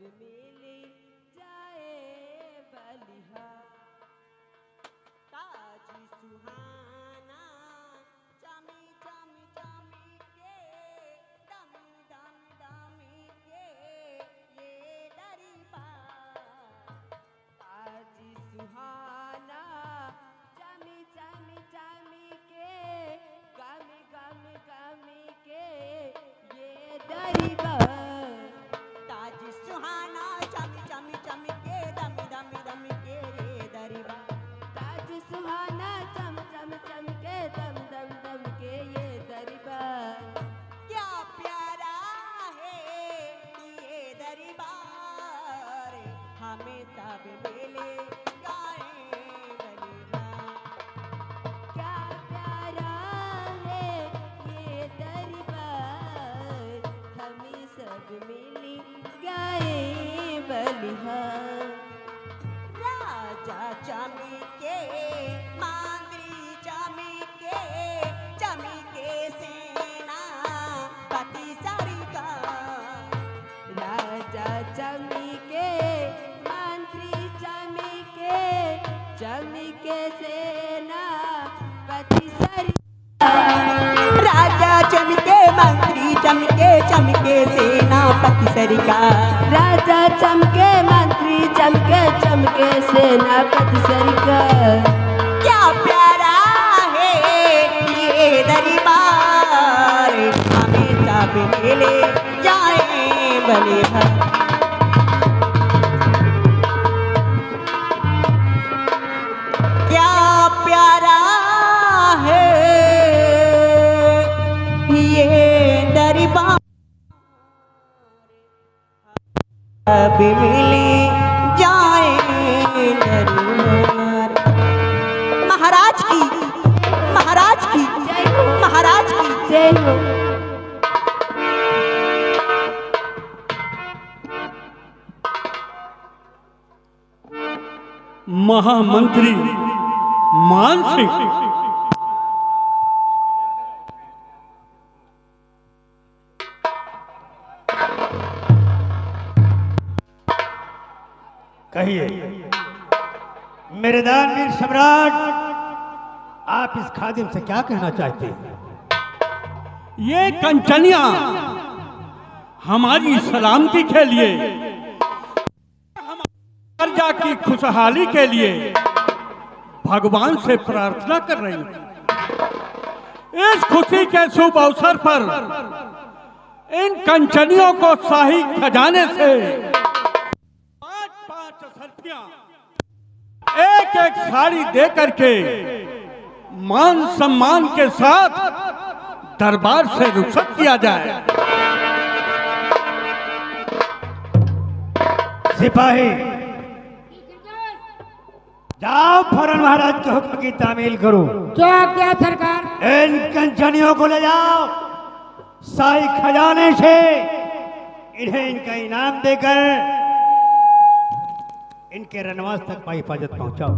मिली जाए बलिहार। ताजी सुहाना चमी चमी चमी के दमी दमी दमी के ये दरबार। ताजी सुहाना चमी चमी चमी के गमी गमी गमी के ये दरबार। ताजी सुहाना चमी चमी चमी के दमी दमी दमी के ये दरबार। ताजी सुहाना चम चम चम के दम दम दम के ये दरबार। क्या प्यारा है ये दरबार, हमें तब मिले गाए बलिहार। क्या प्यारा है ये दरबार, हमें सब मिली गाए बलिहार। राजा चमी के मंत्री चमी के सेनापति सरकार। राजा चमी के मंत्री चमी के सेनापति सरकार। राजा चमी के मंत्री चमी के सेनापति सरकार। राजा चमके मंत्री चमके सेनापति सरकार। क्या प्यारा है ये दरबार, हमें सब मिले जाए बलिहार। क्या प्यारा है ये दरबार, अब मिली जाए दरबार। महाराज की महाराज की महाराज की जय हो। महामंत्री मान सिंह, कहिए मेरे दानवीर सम्राट, आप इस खादिम से क्या कहना चाहते हैं? ये कंचनिया हमारी सलामती के लिए, हमारी प्रजा की खुशहाली के लिए भगवान से प्रार्थना कर रही हैं। इस खुशी के शुभ अवसर पर इन कंचनियों को शाही खजाने से 5-5 असरफियां एक एक साड़ी दे करके मान सम्मान के साथ दरबार से रुखसत किया जाए। सिपाही जाओ फौरन महाराज के हुक्म की तामील करो। क्या सरकार? इन कंचनियों को ले जाओ, शाही खजाने से इन्हें इनका इनाम देकर इनके रनवास तक हिफाजत पहुंचाओ।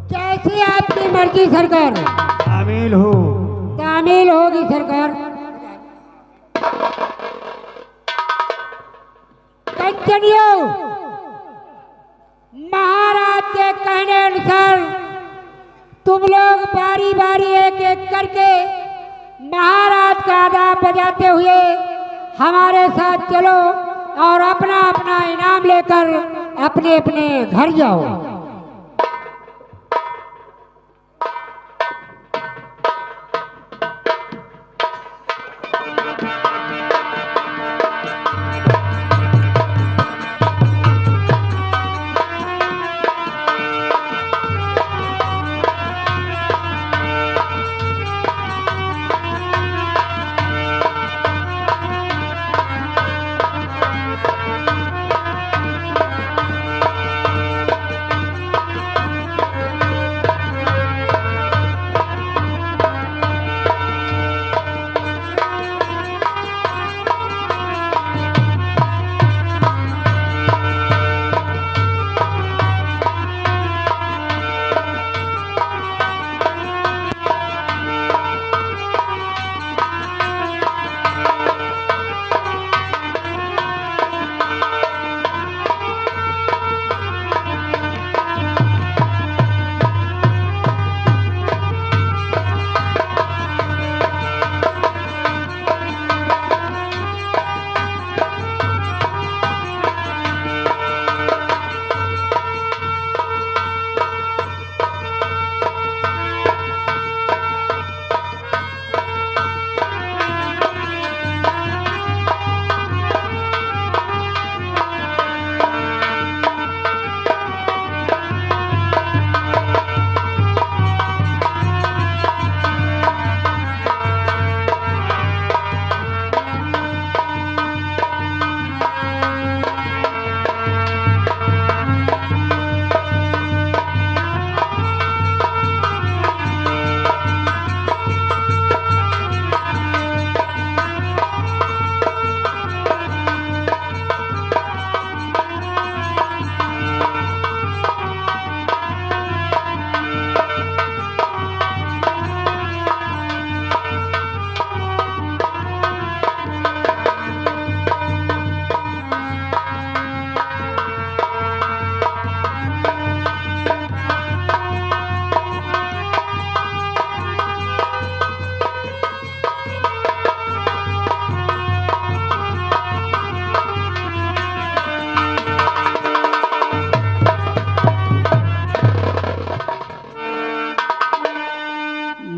जैसी आपकी मर्जी सरकार। तामील हो। तामील होगी सरकार। कंचनियों, महाराज के कहने अनुसार तुम लोग बारी बारी एक एक करके महाराज का आदाब बजाते हुए हमारे साथ चलो और अपना अपना इनाम लेकर अपने अपने घर जाओ।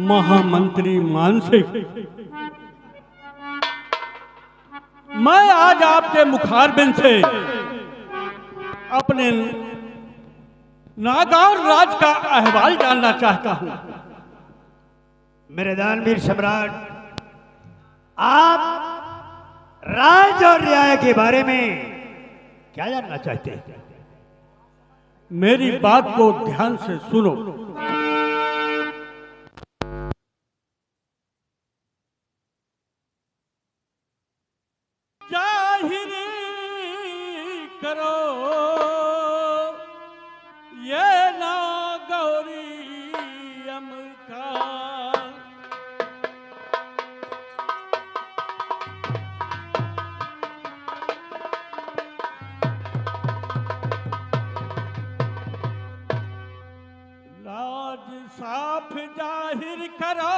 महामंत्री मानसिक, मैं आज आपके मुखारबिन से अपने नागौर राज का अहवाल जानना चाहता हूं। मेरे दानवीर सम्राट, आप राज और न्याय के बारे में क्या जानना चाहते हैं? मेरी बात को ध्यान से सुनो। जाहिर करो ये नागौरी अमका, लाज साफ जाहिर करो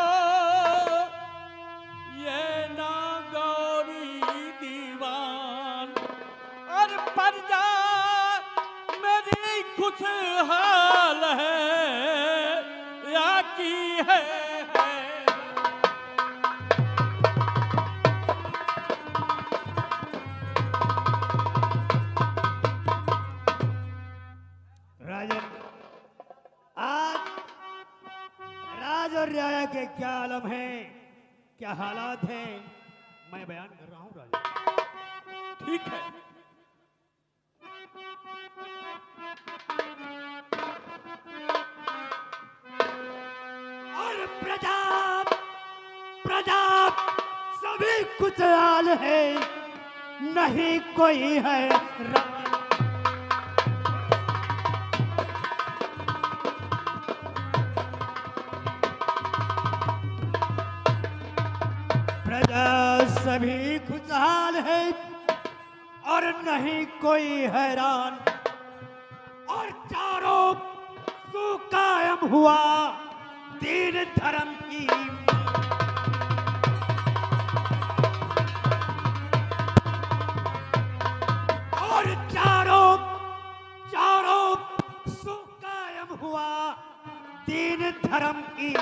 ये नागौरी दीवान, और प्रजा मेरी खुशहाल है या की है। राजन, आज राज और न्याय के क्या आलम है, क्या हालात हैं, मैं बयान कर रहा हूं राजन। ठीक है, और प्रजा प्रजा सभी खुशहाल है, नहीं कोई है प्रजा सभी खुशहाल है और नहीं कोई हैरान, और चारों सुकायम हुआ दीन धर्म की। और चारों चारों सुकायम हुआ दीन धर्म की।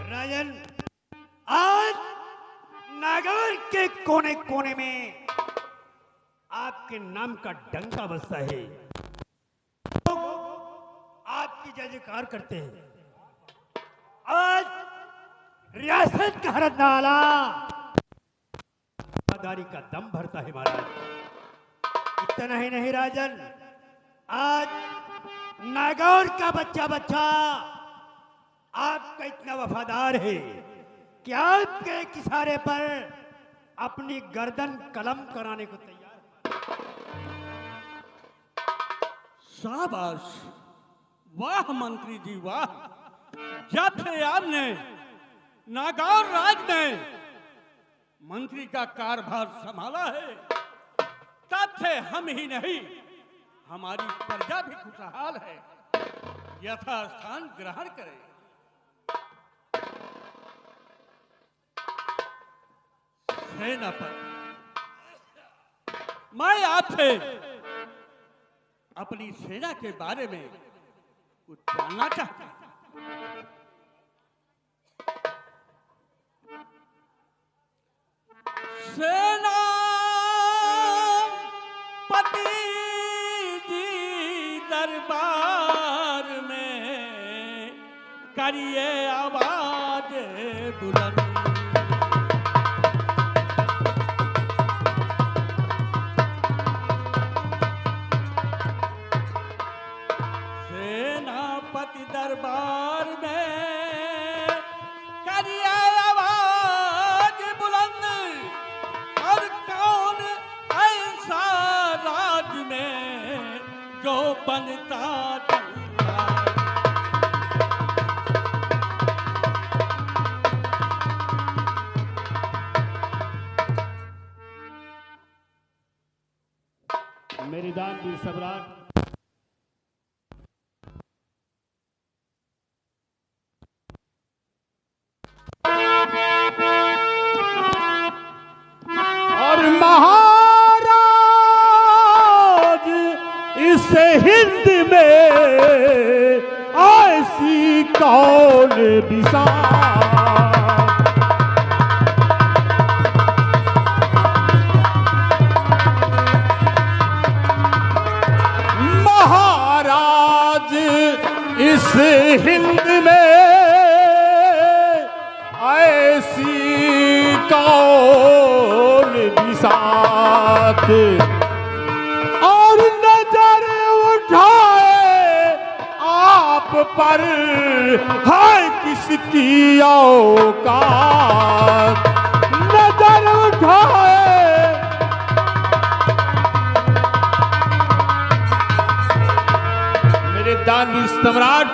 राजन, आज नागौर के कोने कोने में आपके नाम का डंका बजता है, लोग आपकी जय जयकार करते हैं। आज रियासत का हर नाला वफादारी का दम भरता है महाराज। इतना ही नहीं राजन, आज नागौर का बच्चा बच्चा आपका इतना वफादार है कि आपके एक इशारे पर अपनी गर्दन कलम कराने को तैयार है। शाबाश, वाह मंत्री जी वाह। जब से आपने नागौर राज में मंत्री का कारभार संभाला है, तब से हम ही नहीं हमारी प्रजा भी खुशहाल है, यथास्थान ग्रहण करे। सेनापति, मैं आपसे अपनी सेना के बारे में कुछ जानना चाहता हूं। सेनापति जी दरबार में करिए आवाज बुलंद, दरबार में करिए आवाज बुलंद, और कौन ऐसा राज में जो बनता चला। मेरी दानवीर सम्राट, और महाराज हिंद में ऐसी कौन बिसात। महाराज इस हिंद में ऐसी कौन बिसात, और नजर उठाए आप पर है किसकी औकात। नजर उठाए मेरे दानी सम्राट,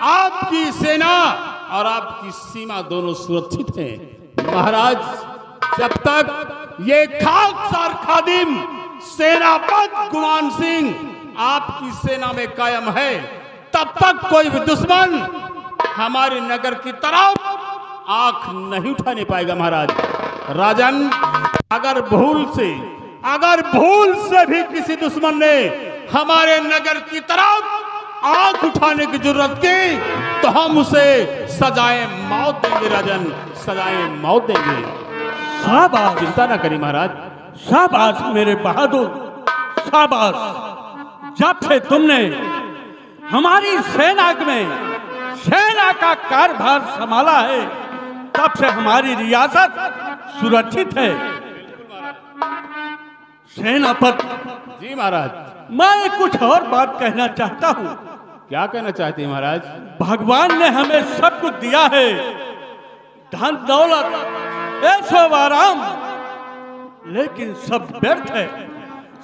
आपकी सेना और आपकी सीमा दोनों सुरक्षित हैं। महाराज, जब तक ये खाकसार खादिम सेनापति गुमान सिंह आपकी सेना में कायम है, तब तक कोई भी दुश्मन हमारे नगर की तरफ आंख नहीं उठाने पाएगा। महाराज राजन, अगर भूल से भी किसी दुश्मन ने हमारे नगर की तरफ आंख उठाने की जरूरत की, तो हम उसे सजाए मौत देंगे। राजन, सजाए मौत देंगे। शाबाश, चिंता ना करिए महाराज। शाबाश मेरे बहादुर, शाबाश। जब से तुमने हमारी सेना का कारभार संभाला है, तब से हमारी रियासत सुरक्षित है। सेनापति जी महाराज। मैं कुछ और बात कहना चाहता हूँ। क्या कहना चाहते हैं महाराज? भगवान ने हमें सब कुछ दिया है, धन दौलत, ऐशो आराम, लेकिन सब व्यर्थ है,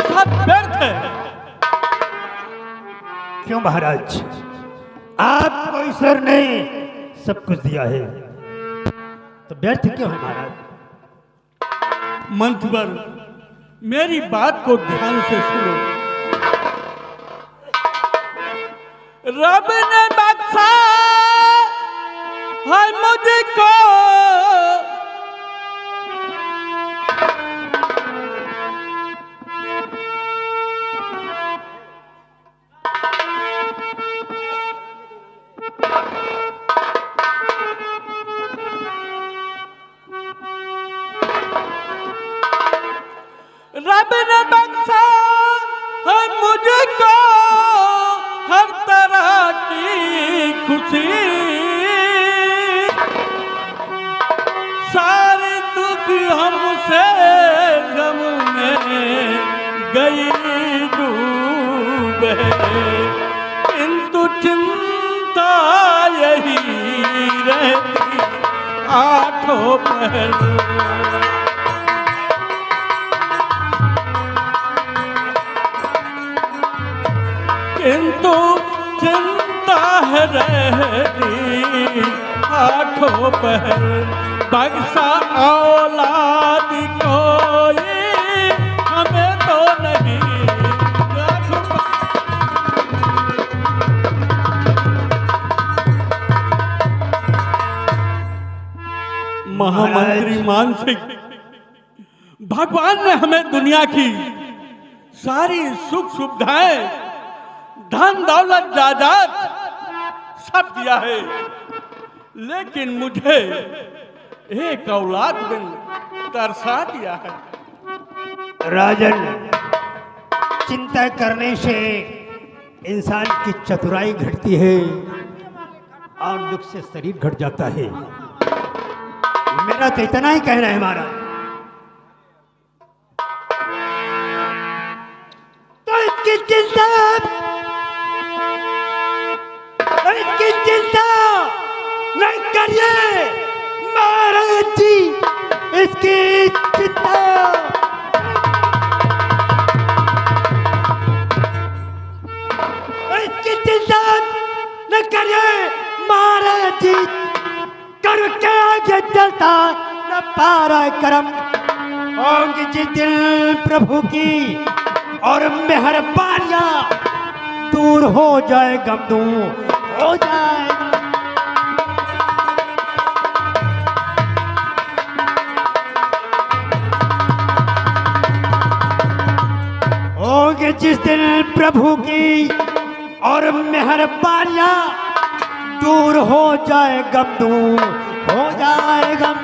सब व्यर्थ है। क्यों महाराज? आपको ईश्वर ने सब कुछ दिया है, तो व्यर्थ क्यों है महाराज? मंथवर, मेरी बात को ध्यान से सुनो। रब ने बख्शा है मुझको रब ने बख्शा है मुझको हर तरह की खुशी, सारे दुख हमसे गम में गई डूबे, किंतु चिंता यही रहती आठों पहर। किंतु चिंता है रहती आठों पहर, बख्शा औलाद कोई हमें तो नहीं। महामंत्री मानसिक, भगवान ने हमें दुनिया की सारी सुख सुविधाएं, धन दौलत जायदाद सब दिया है, लेकिन मुझे एक औलाद बिन तरसा दिया है। राजन, चिंता करने से इंसान की चतुराई घटती है और दुख से शरीर घट जाता है। मेरा तो इतना ही कहना है महाराज। तो इसकी चिंता नहीं करिए महाराज जी, इसकी चिंता न करिए महाराज जी। कर के आगे चलता न पारा करम, होंगी जिस दिल प्रभु की और मेहरबानियां दूर हो जाए, गम दूर हो जाए। होंगे जिस दिन प्रभु की और मेहरबानियां दूर हो जाए गम, दूर हो जाए गम।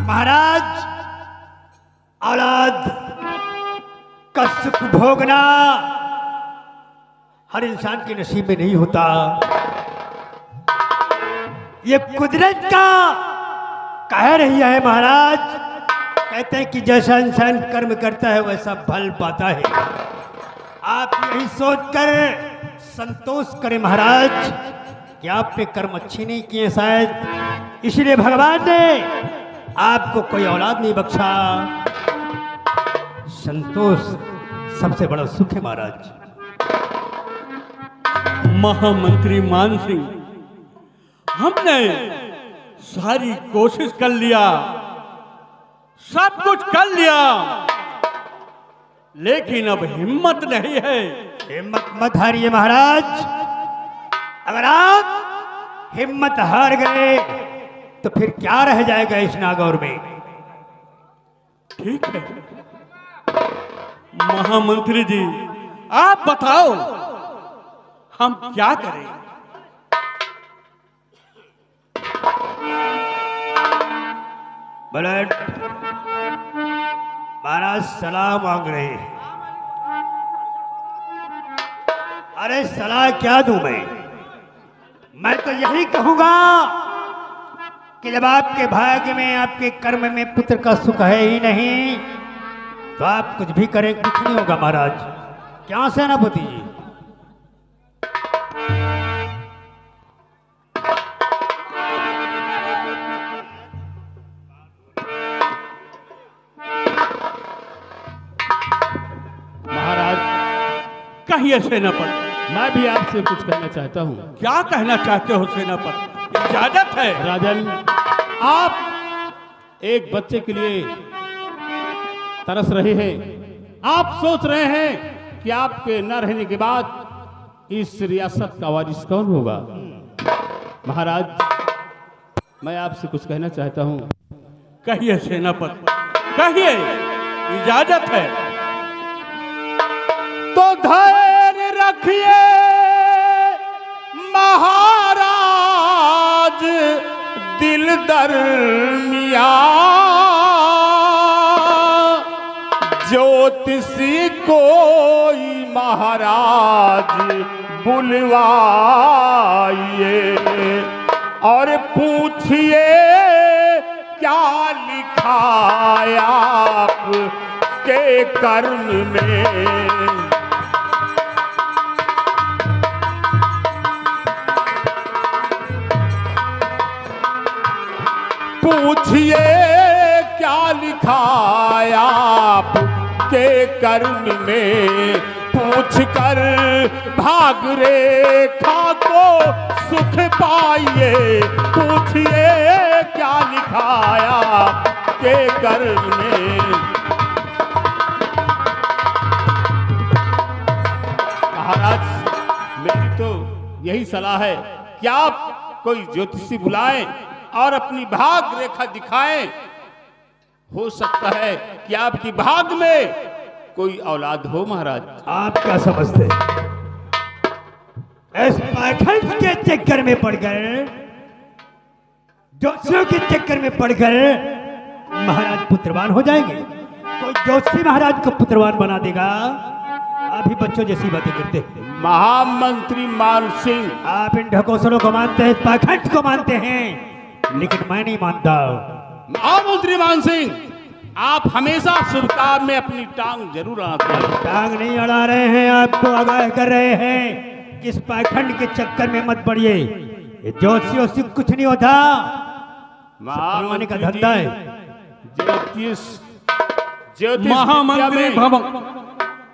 महाराज, औलाद का सुख भोगना हर इंसान के नसीब में नहीं होता। ये कुदरत का कह रही है महाराज। कहते हैं कि जैसा इंसान कर्म करता है वैसा फल पाता है। आप यही सोचकर संतोष करें महाराज कि आपने कर्म अच्छी नहीं किए शायद, इसलिए भगवान ने आपको कोई औलाद नहीं बख्शा। संतोष सबसे बड़ा सुख है महाराज। महामंत्री मान सिंह, हमने सारी कोशिश कर लिया, सब कुछ कर लिया, लेकिन अब हिम्मत नहीं है। हिम्मत मत हारिए महाराज। अगर आप हिम्मत हार गए तो फिर क्या रह जाएगा इस नागौर में। ठीक है महामंत्री जी, आप बताओ हम क्या करें। ब्लड महाराज सलाह मांग रहे हैं। अरे सलाह क्या दूं मैं तो यही कहूंगा कि जब आपके भाग्य में, आपके कर्म में पुत्र का सुख है ही नहीं तो आप कुछ भी करें कुछ नहीं होगा महाराज। क्या सेनापति जी? महाराज, कहिए सेनापति। मैं भी आपसे कुछ कहना चाहता हूँ। क्या कहना चाहते हो सेनापति? इजाजत है। राजन, आप एक बच्चे के लिए तरस रहे हैं। आप सोच रहे हैं कि आपके न रहने के बाद इस रियासत का वारिस कौन होगा। महाराज, मैं आपसे कुछ कहना चाहता हूँ। कहिए सेनापति, कहिए, इजाजत है। तो धैर्य रखिए महाराज, दिल दरमिया ज्योतिषी कोई महाराज बुलवाइए और पूछिए क्या लिखा आप के कर्म में। पूछिए क्या लिखा आप के कर्म में, पूछ कर भाग रेखा को सुख पाइए। पूछिए क्या लिखा आप के कर्म में। महाराज, मेरी तो यही सलाह है कि आप कोई ज्योतिषी बुलाएं और अपनी भाग रेखा दिखाएं। हो सकता है कि आपकी भाग में कोई औलाद हो। महाराज, आप क्या समझते हैं? इस पाखंड के चक्कर में पड़ गए, ज्योतिषियों के चक्कर में पड़कर महाराज पुत्रवान हो जाएंगे। कोई ज्योतिषी महाराज को पुत्रवान बना देगा। अभी बच्चों जैसी बातें करते हैं। महामंत्री मान सिंह, आप इन ढकोसलों को मानते हैं, पाखंड को मानते हैं, लेकिन मैं नहीं मानता। महामंत्री मान सिंह, आप हमेशा शुभ काम में अपनी टांग जरूर अड़ाते हैं। टांग नहीं अड़ा रहे हैं, आपको आगाह कर रहे हैं कि इस पाखंड के चक्कर में मत पड़िए। ये ज्योतिषियों से कुछ नहीं होता, महामंत्री का धंधा है। ज्योतिष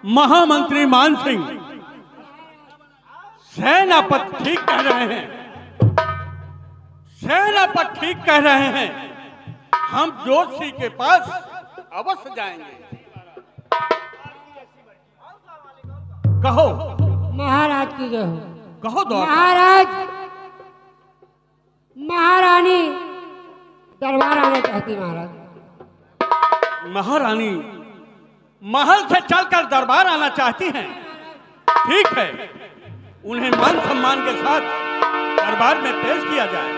महामंत्री मान सिंह, सेनापति ठीक कह रहे हैं। सेनापति ठीक कह रहे हैं। हम ज्योतिषी के पास अवश्य जाएंगे। कहो महाराज की जय हो। कहो दो। महाराज, महारानी दरबार आना चाहती महाराज। महारानी महल से चलकर दरबार आना चाहती हैं। ठीक है, उन्हें मान सम्मान के साथ दरबार में पेश किया जाए।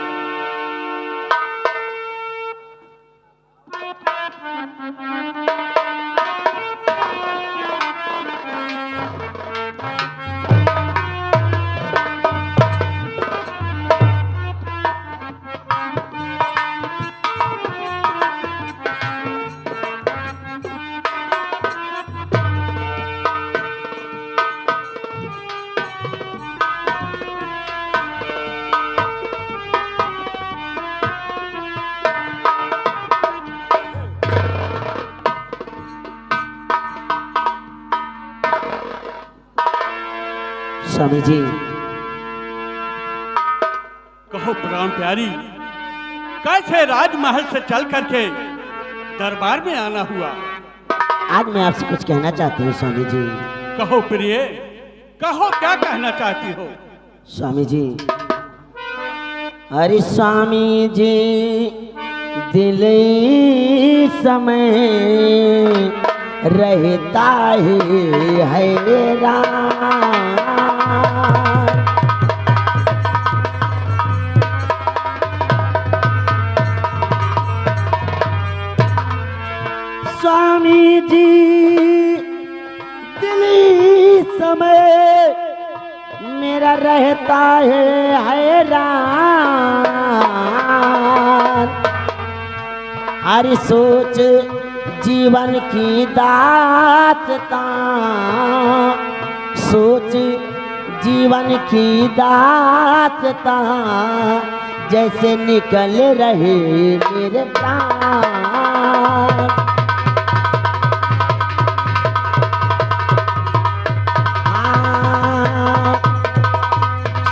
स्वामी जी। कहो प्राण प्यारी, कैसे राजमहल से चल करके दरबार में आना हुआ? आज मैं आपसे कुछ कहना चाहती हूँ स्वामी जी। कहो प्रिय, कहो क्या कहना चाहती हो? स्वामी जी, अरे स्वामी जी, दिल समय रहता है हैरान। स्वामी जी, दिल समय मेरा रहता है हैरान। हर सोच जीवन की दास्तां, सोच जीवन की दास्तां, जैसे निकल रहे मेरे प्राण।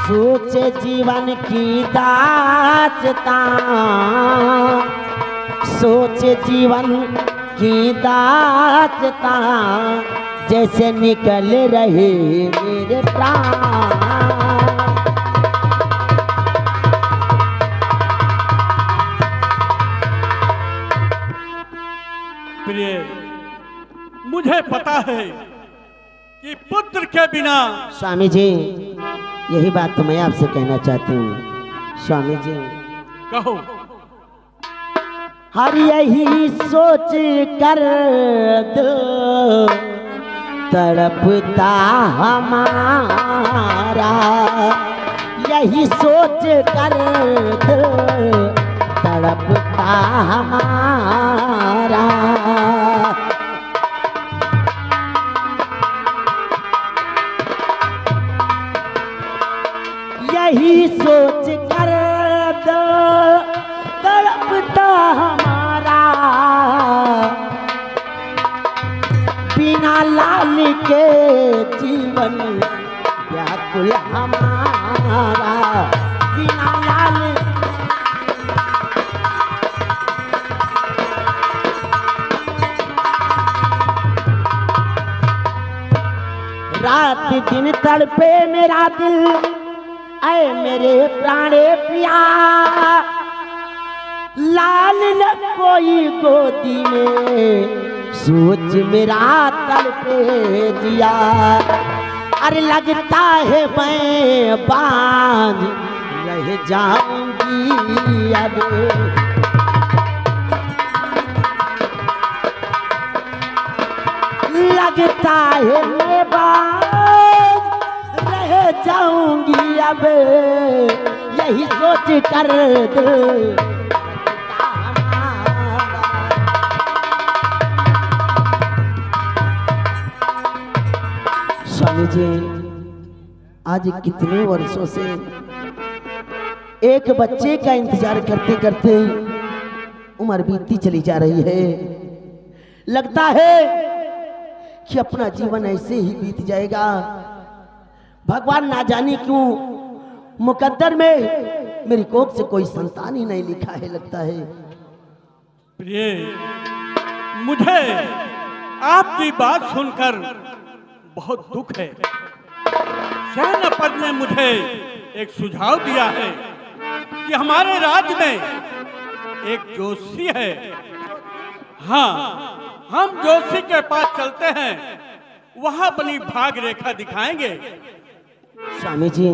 सोच जीवन की दास्तां, सोच जीवन की दास्तां, जैसे निकल रहे मेरे प्राण। प्रिय, मुझे पता है कि पुत्र के बिना। स्वामी जी, यही बात तो मैं आपसे कहना चाहती हूँ स्वामी जी। कहो। हर यही सोच कर दिल तड़पता हमारा, यही सोच कर दिल तड़पता हमारा। यही सोच कर दिल तड़पता हमारा, बिना लाल के जीवन व्याकुल हमारा। बिना लाल रात दिन तड़पे मेरा दिल, ऐ मेरे प्राणे पिया। लाल न कोई गोदी में, सोच मेरा तड़पे जिया। अरे लगता है मैं बांझ रह जाऊंगी अब। लगता है मैं बांझ रह जाऊंगी अब, यही सोच कर दिल। स्वामी जी, आज कितने वर्षों से एक बच्चे का इंतजार करते करते उम्र बीतती चली जा रही है। लगता है कि अपना जीवन ऐसे ही बीत जाएगा। भगवान ना जाने क्यों मुकद्दर में मेरी कोख से कोई संतान ही नहीं लिखा है। लगता है प्रिय, मुझे आपकी बात सुनकर बहुत दुख है। सेनापति ने मुझे एक सुझाव दिया है कि हमारे राज्य में एक जोशी है। हाँ, हम जोशी के पास चलते हैं, वहां अपनी भाग रेखा दिखाएंगे। स्वामी जी,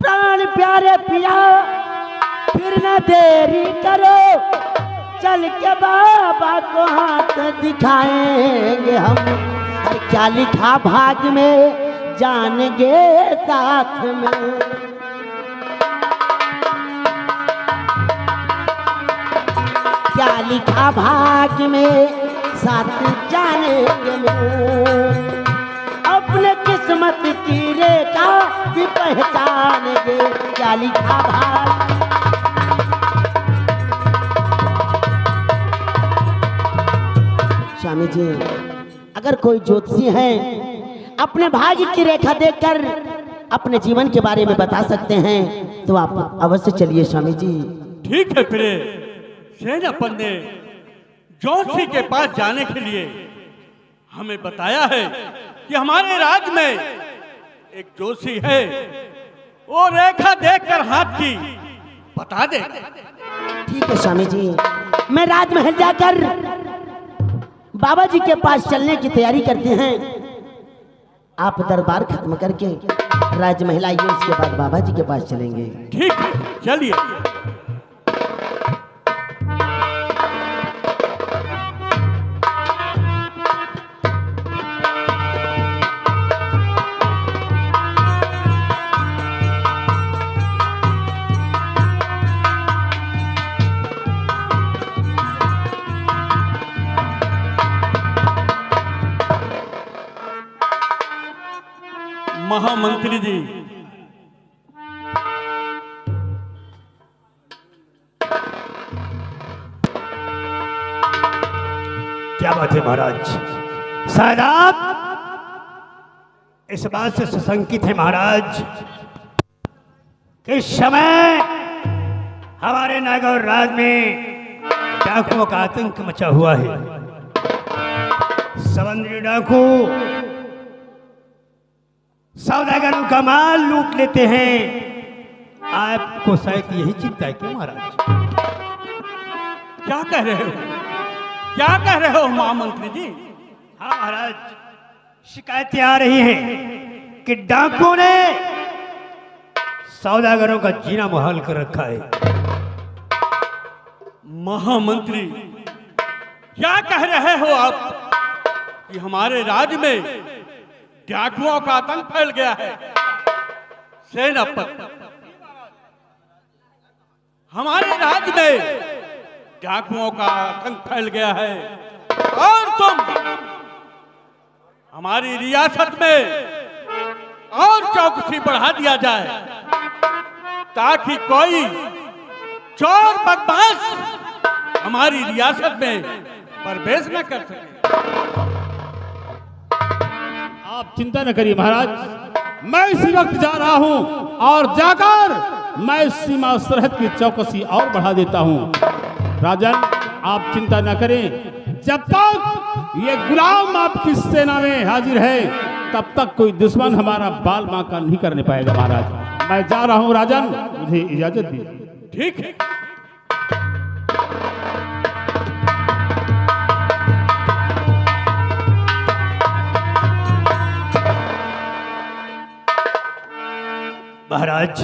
प्राण प्यारे पिया, फिर न देरी करो, चल के बाबा को हाथ दिखाएंगे हम। और क्या लिखा भाग में जानेंगे साथ में। क्या लिखा भाग में साथ जानेंगे में। अपने किस्मत की रेखा भी पहचानेंगे। क्या लिखा भाग। स्वामी जी, अगर कोई ज्योतिषी है अपने भाग्य की रेखा देखकर अपने जीवन के बारे में बता सकते हैं तो आप अवश्य चलिए स्वामी जी। ठीक है, फिर सेनापति ने जोशी के पास जाने के लिए हमें बताया है कि हमारे राज्य में एक जोशी है, वो रेखा देखकर हाथ की बता दे। ठीक है स्वामी जी, मैं राजमहल जाकर बाबा जी के पास चलने की तैयारी करते हैं। आप दरबार खत्म करके राजमहल आइए, उसके बाद बाबा जी के पास चलेंगे। ठीक है, चलिए। महामंत्री जी, क्या बात है महाराज? शायद आप इस बात से सुशंकित है महाराज कि इस समय हमारे नागौर राज में डाकुओं का आतंक मचा हुआ है। समुद्री डाकू सौदागरों का माल लूट लेते हैं। आपको शायद यही चिंता है क्यों महाराज? क्या कह रहे हो? क्या कह रहे हो महामंत्री जी? हाँ महाराज, शिकायतें आ रही हैं कि डाकुओं ने सौदागरों का जीना मुहाल कर रखा है। महामंत्री, क्या कह रहे हो आप कि हमारे राज्य में डाकुओं का आतंक फैल गया है? सेनापति, हमारे राज्य में डाकुओं का आतंक फैल गया है और तुम हमारी रियासत में और चौकसी बढ़ा दिया जाए ताकि कोई चोर बदमाश हमारी रियासत में प्रवेश न कर सके। आप चिंता न करिए महाराज, मैं इसी वक्त जा रहा हूं और जाकर मैं सीमा सरहद की चौकसी और बढ़ा देता हूं। राजन, आप चिंता न करें, जब तक ये गुलाम आपकी सेना में हाजिर है तब तक कोई दुश्मन हमारा बाल बांका नहीं करने पाएगा। महाराज, मैं जा रहा हूं राजन, मुझे इजाजत दीजिए। ठीक है। महाराज,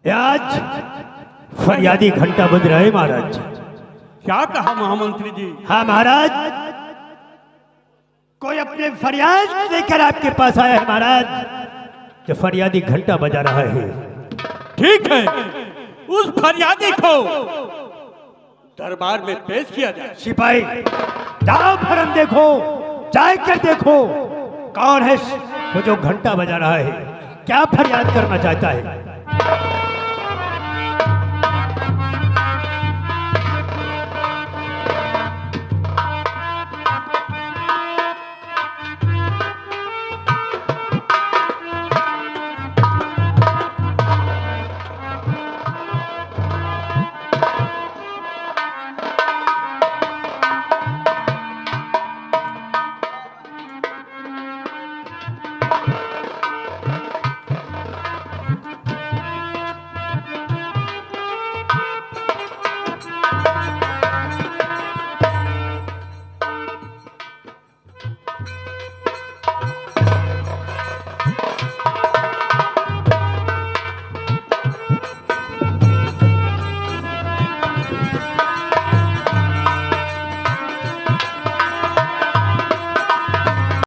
आज फरियादी घंटा बज रहा है महाराज। क्या कहा महामंत्री जी? हाँ महाराज, कोई अपने फरियाद लेकर आपके पास आया है महाराज, जो फरियादी घंटा बजा रहा है। ठीक है, उस फरियादी को दरबार में पेश किया जाए। सिपाही, जाओ फरम देखो, जाकर देखो कौन है वो जो घंटा बजा रहा है, क्या फरियाद करना चाहता है।